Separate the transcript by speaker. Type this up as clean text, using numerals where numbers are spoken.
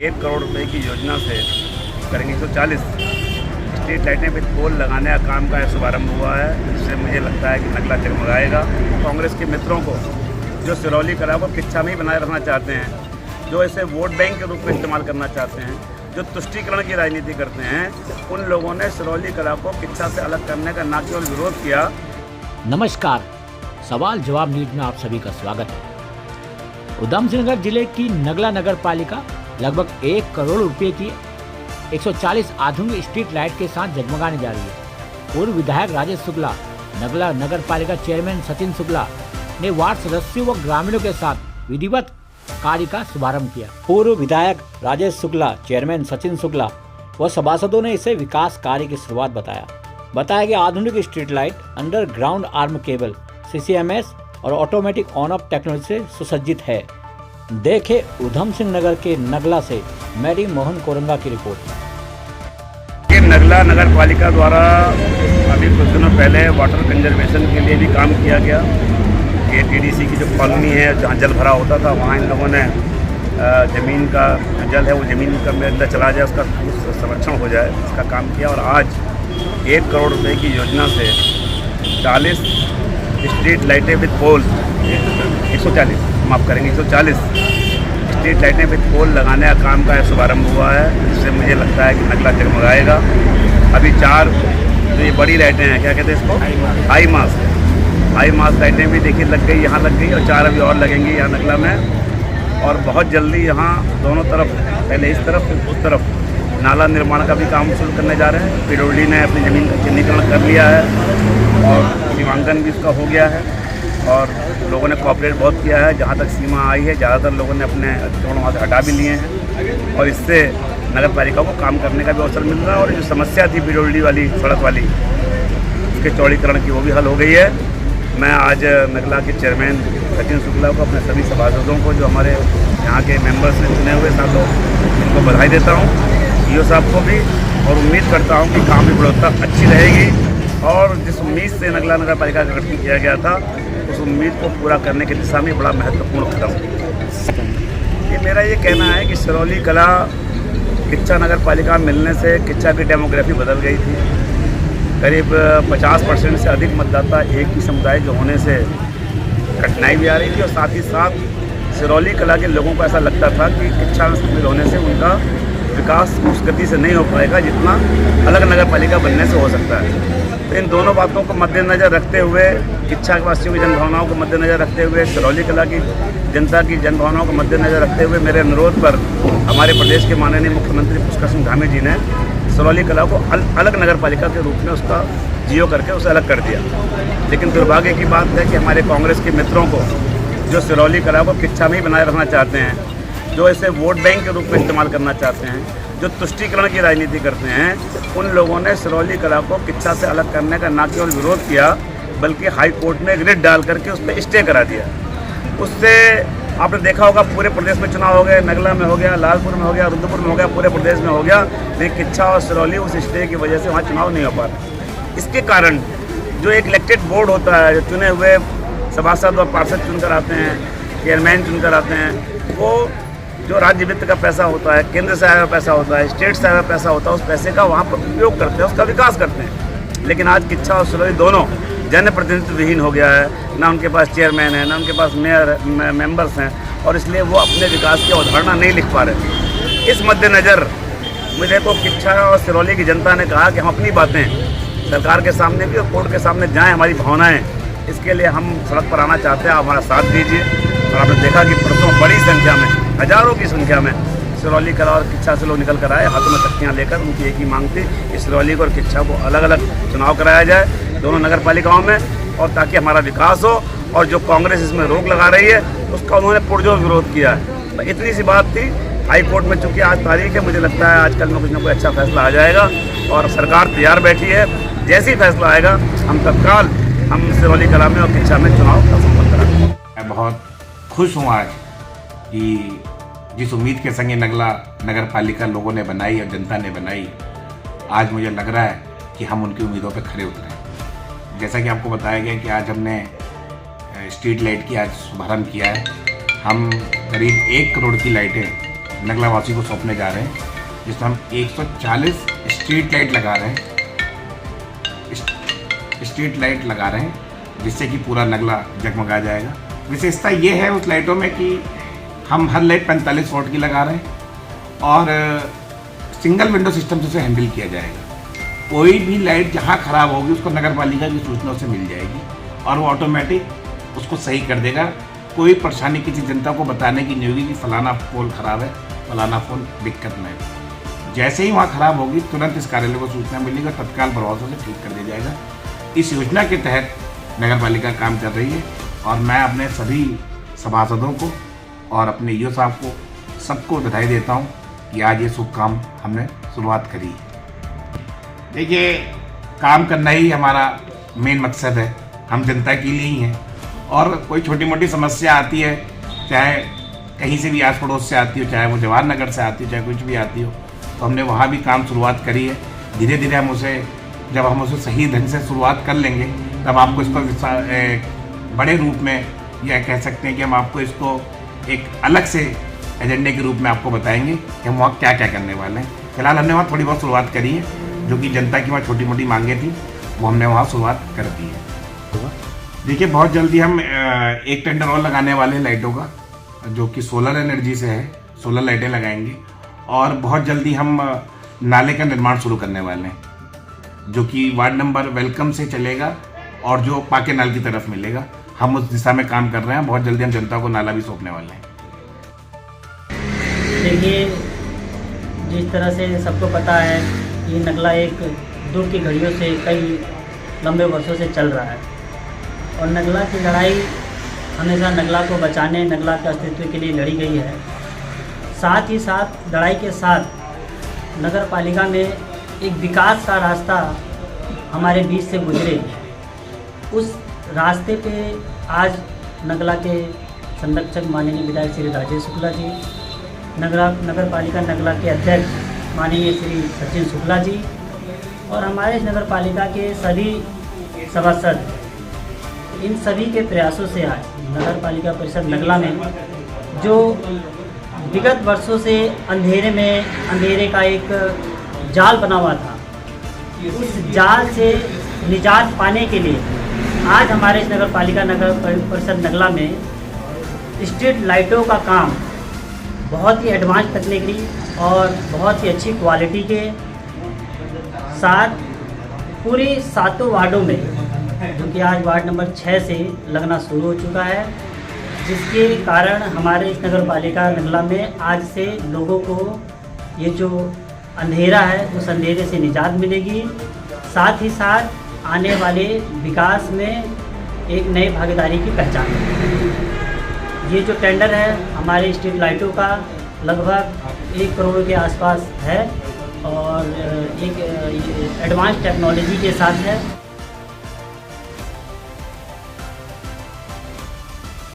Speaker 1: 1 करोड़ रुपए की योजना से करेंगे 140 स्ट्रीट लाइटें विद पोल लगाने का काम का शुभारंभ हुआ है। इससे मुझे लगता है कि नगला जगमगाएगा। कांग्रेस के मित्रों को जो सिरौली कला को किच्छा में ही बनाए रखना चाहते हैं, जो इसे वोट बैंक के रूप में इस्तेमाल करना चाहते हैं, जो तुष्टीकरण की राजनीति करते हैं, उन लोगों ने सिरौली कला को किच्छा से अलग करने का न केवल विरोध किया।
Speaker 2: नमस्कार, सवाल जवाब न्यूज में आप सभी का स्वागत है। उधम सिंह नगर जिले की नगला नगर पालिका लगभग 1 करोड़ रुपए की 140 आधुनिक स्ट्रीट लाइट के साथ जगमगाने जा रही है। पूर्व विधायक राजेश शुक्ला, नगला नगर पालिका चेयरमैन सचिन शुक्ला ने वार्ड सदस्यों व ग्रामीणों के साथ विधिवत कार्य का शुभारंभ किया। पूर्व विधायक राजेश शुक्ला, चेयरमैन सचिन शुक्ला व सभासदों ने इसे विकास कार्य की शुरुआत बताया कि आधुनिक street light underground arm cable CCMS और ऑटोमेटिक ऑन ऑफ टेक्नोलॉजी से सुसज्जित है। देखे उधम सिंह नगर के नगला से मैरी मोहन कोरंगा की रिपोर्ट।
Speaker 1: नगला नगर पालिका द्वारा अभी कुछ दिनों पहले वाटर कंजर्वेशन के लिए भी काम किया गया। ये TDC की जो कॉलोनी है जहाँ जल भरा होता था, वहाँ इन लोगों ने ज़मीन का जल है वो ज़मीन का में अंदर चला जाए, उसका संरक्षण हो जाए, इसका काम किया। और आज 1 करोड़ रुपए की योजना से 40 स्ट्रीट लाइटें विद पोल 140 माफ़ करेंगे 140 स्ट्रीट लाइटें विद पोल लगाने का काम का शुभारंभ हुआ है। इससे मुझे लगता है कि नगला जगमगाएगा। अभी 4 जो ये बड़ी लाइटें हैं, क्या कहते हैं इसको, हाई मास्ट लाइटें भी देखिए लग गई, यहाँ लग गई, और 4 अभी और लगेंगी यहाँ नगला में। और बहुत जल्दी यहाँ दोनों तरफ, पहले इस तरफ फिर उस तरफ, नाला निर्माण का भी काम शुरू करने जा रहे हैं। PWD ने अपनी ज़मीन का चिन्हीकरण कर लिया है और सीमांकन भी उसका हो गया है और लोगों ने कोऑपरेट बहुत किया है। जहाँ तक सीमा आई है, ज़्यादातर लोगों ने अपने अतिक्रमण वहाँ से हटा भी लिए हैं और इससे नगर पालिका को काम करने का भी अवसर मिल रहा है। और जो समस्या थी PWD वाली, सड़क वाली, उसके चौड़ीकरण की, वो भी हल हो गई है। मैं आज नगला के चेयरमैन सचिन शुक्ला को, अपने सभी सभासदों को जो हमारे यहाँ के मेंबर्स ने चुने हुए साथों, इनको बधाई देता हूँ, EO साहब को भी, और उम्मीद करता हूँ कि काम की गुणवत्ता अच्छी रहेगी। और जिस उम्मीद से नगला नगर पालिका का गठन किया गया था, उस उम्मीद को पूरा करने की दिशा में बड़ा महत्वपूर्ण कदम। ये मेरा ये कहना है कि सिरौली कला किच्छा नगर पालिका मिलने से किच्छा की डेमोग्राफी बदल गई थी। करीब 50% से अधिक मतदाता एक ही समुदाय के होने से कठिनाई भी आ रही थी, और साथ ही साथ सिरौली कला के लोगों को ऐसा लगता था कि किच्छा में शामिल होने से उनका विकास उस गति से नहीं हो पाएगा जितना अलग नगर पालिका बनने से हो सकता है। तो इन दोनों बातों को मद्देनज़र रखते हुए, किच्छा वासियों की जनभावनाओं को मद्देनज़र रखते हुए, सिरौली कला की जनता की जनभावनाओं को मद्देनज़र रखते हुए, मेरे अनुरोध पर हमारे प्रदेश के माननीय मुख्यमंत्री पुष्कर सिंह धामी जी ने सिरौली कला को अलग नगर पालिका के रूप में उसका जियो करके उसे अलग कर दिया। लेकिन दुर्भाग्य की बात है कि हमारे कांग्रेस के मित्रों को जो सिरौली कला को किच्छा में ही बनाए रखना चाहते हैं, जो इसे वोट बैंक के रूप में इस्तेमाल करना चाहते हैं, जो तुष्टीकरण की राजनीति करते हैं, उन लोगों ने सिरौली कला को किच्छा से अलग करने का न केवल विरोध किया, बल्कि हाई कोर्ट में एक रिट डाल करके उस पर स्टे करा दिया। उससे आपने देखा होगा पूरे प्रदेश में चुनाव हो गए, नगला में हो गया, लालपुर में हो गया, रुद्रपुर में हो गया, पूरे प्रदेश में हो गया, लेकिन किच्छा और सिरौली उस स्टे की वजह से वहाँ चुनाव नहीं हो पा रहा। इसके कारण जो एक इलेक्टेड बोर्ड होता है, जो चुने हुए सभासद और पार्षद चुनकर आते हैं, चेयरमैन चुनकर आते हैं, वो जो राज्य वित्त का पैसा होता है, केंद्र से आया हुआ पैसा होता है, स्टेट से आया हुआ पैसा होता है, उस पैसे का वहाँ पर उपयोग करते हैं, उसका विकास करते हैं। लेकिन आज किच्छा और सिरौली दोनों जनप्रतिनिधित्व विहीन हो गया है, ना उनके पास चेयरमैन है, ना उनके पास मेयर मेंबर्स हैं, और इसलिए वो अपने विकास की अवधारणा नहीं लिख पा रहे। इस मद्देनज़र मुझे तो किच्छा और सिरौली की जनता ने कहा कि हम अपनी बातें सरकार के सामने भी और कोर्ट के सामने जाएँ, हमारी भावनाएँ, इसके लिए हम सड़क पर आना चाहते हैं। आप हमारा साथ दीजिए। और आपने देखा कि परसों बड़ी संख्या में, हज़ारों की संख्या में सिरौली कला और किच्छा से लोग निकल कर आए, हाथों में तख्तियाँ लेकर। उनकी एक ही मांग थी कि सिरौली और किच्छा को अलग अलग चुनाव कराया जाए दोनों नगर पालिकाओं में, और ताकि हमारा विकास हो। और जो कांग्रेस इसमें रोक लगा रही है, उसका उन्होंने पुरजोर विरोध किया है। तो इतनी सी बात थी। हाई कोर्ट में चूँकि आज तारीख है, मुझे लगता है आजकल में कुछ ना कोई अच्छा फैसला आ जाएगा, और सरकार तैयार बैठी है। जैसे ही फैसला आएगा, हम तत्काल सिरौली कला में और किच्छा में चुनाव का संपन्न कराएंगे।
Speaker 3: मैं बहुत खुश हूँ आज कि जिस उम्मीद के संग नगला नगर पालिका लोगों ने बनाई और जनता ने बनाई, आज मुझे लग रहा है कि हम उनकी उम्मीदों पर खरे उतरे। जैसा कि आपको बताया गया कि आज हमने स्ट्रीट लाइट की आज शुभारंभ किया है। हम करीब 1 करोड़ की लाइटें नगला वासी को सौंपने जा रहे हैं, जिसमें हम 140 स्ट्रीट लाइट लगा रहे हैं। स्ट्रीट लाइट लगा रहे हैं जिससे कि पूरा नगला जगमगा जाएगा। विशेषता ये है उस लाइटों में कि हम हर लाइट 45 वॉट की लगा रहे हैं और सिंगल विंडो सिस्टम से उसे हैंडल किया जाएगा। कोई भी लाइट जहाँ ख़राब होगी उसको नगर पालिका की सूचना उसे मिल जाएगी और वो ऑटोमेटिक उसको सही कर देगा। कोई परेशानी किसी जनता को बताने की नहीं होगी कि फलाना पोल ख़राब है, फलाना पोल दिक्कत में है। जैसे ही वहाँ ख़राब होगी तुरंत इस कार्यालय को सूचना मिलेगी और तत्काल प्रभाव से ठीक कर दिया जाएगा। इस योजना के तहत नगर पालिका काम कर रही है और मैं अपने सभी सभासदों को और अपने ईओ साहब को सबको बधाई देता हूँ कि आज ये शुभ काम हमने शुरुआत करी है। देखिए, काम करना ही हमारा मेन मकसद है, हम जनता के लिए ही हैं और कोई छोटी मोटी समस्या आती है, चाहे कहीं से भी आस पड़ोस से आती हो, चाहे वो जवाहर नगर से आती हो, चाहे कुछ भी आती हो, तो हमने वहाँ भी काम शुरुआत करी है। धीरे धीरे जब हम उसे सही ढंग से शुरुआत कर लेंगे तब आपको इसको बड़े रूप में या कह सकते हैं कि हम आपको इसको एक अलग से एजेंडे के रूप में आपको बताएंगे कि हम वहाँ क्या क्या करने वाले हैं। फिलहाल हमने वहाँ थोड़ी बहुत शुरुआत करी है, जो कि जनता की वहाँ छोटी मोटी मांगें थी वो हमने वहाँ शुरुआत कर दी है। देखिए, बहुत जल्दी हम एक टेंडर और लगाने वाले हैं लाइटों का, जो कि सोलर एनर्जी से है। सोलर लाइटें लगाएंगे और बहुत जल्दी हम नाले का निर्माण शुरू करने वाले हैं, जो कि वार्ड नंबर वेलकम से चलेगा और जो पाके नाल की तरफ मिलेगा। हम उस दिशा में काम कर रहे हैं। बहुत जल्दी हम जनता को नाला भी सौंपने वाले हैं।
Speaker 4: देखिए, जिस तरह से सबको पता है कि नगला एक दुख की घड़ियों से कई लंबे वर्षों से चल रहा है और नगला की लड़ाई हमेशा नगला को बचाने, नगला के अस्तित्व के लिए लड़ी गई है। साथ ही साथ लड़ाई के साथ नगर पालिका में एक विकास का रास्ता हमारे बीच से गुजरे। उस रास्ते पे आज नगला के संरक्षक माननीय विधायक श्री राजेश शुक्ला जी, नगर पालिका नगला के अध्यक्ष माननीय श्री सचिन शुक्ला जी और हमारे नगर पालिका के सभी सभासद, इन सभी के प्रयासों से आज नगर पालिका परिषद नगला में जो विगत वर्षों से अंधेरे का एक जाल बना हुआ था, उस जाल से निजात पाने के लिए आज हमारे नगर पालिका नगर परिषद नगला में स्ट्रीट लाइटों का काम बहुत ही एडवांस तकनीकी और बहुत ही अच्छी क्वालिटी के साथ पूरी 7 वार्डों में, जो कि आज वार्ड नंबर 6 से लगना शुरू हो चुका है, जिसके कारण हमारे इस नगर पालिका नगला में आज से लोगों को ये जो अंधेरा है उस अंधेरे से निजात मिलेगी। साथ ही साथ आने वाले विकास में एक नई भागीदारी की पहचान है। ये जो टेंडर है हमारे स्ट्रीट लाइटों का लगभग 1 करोड़ के आसपास है और एक एडवांस टेक्नोलॉजी के साथ है।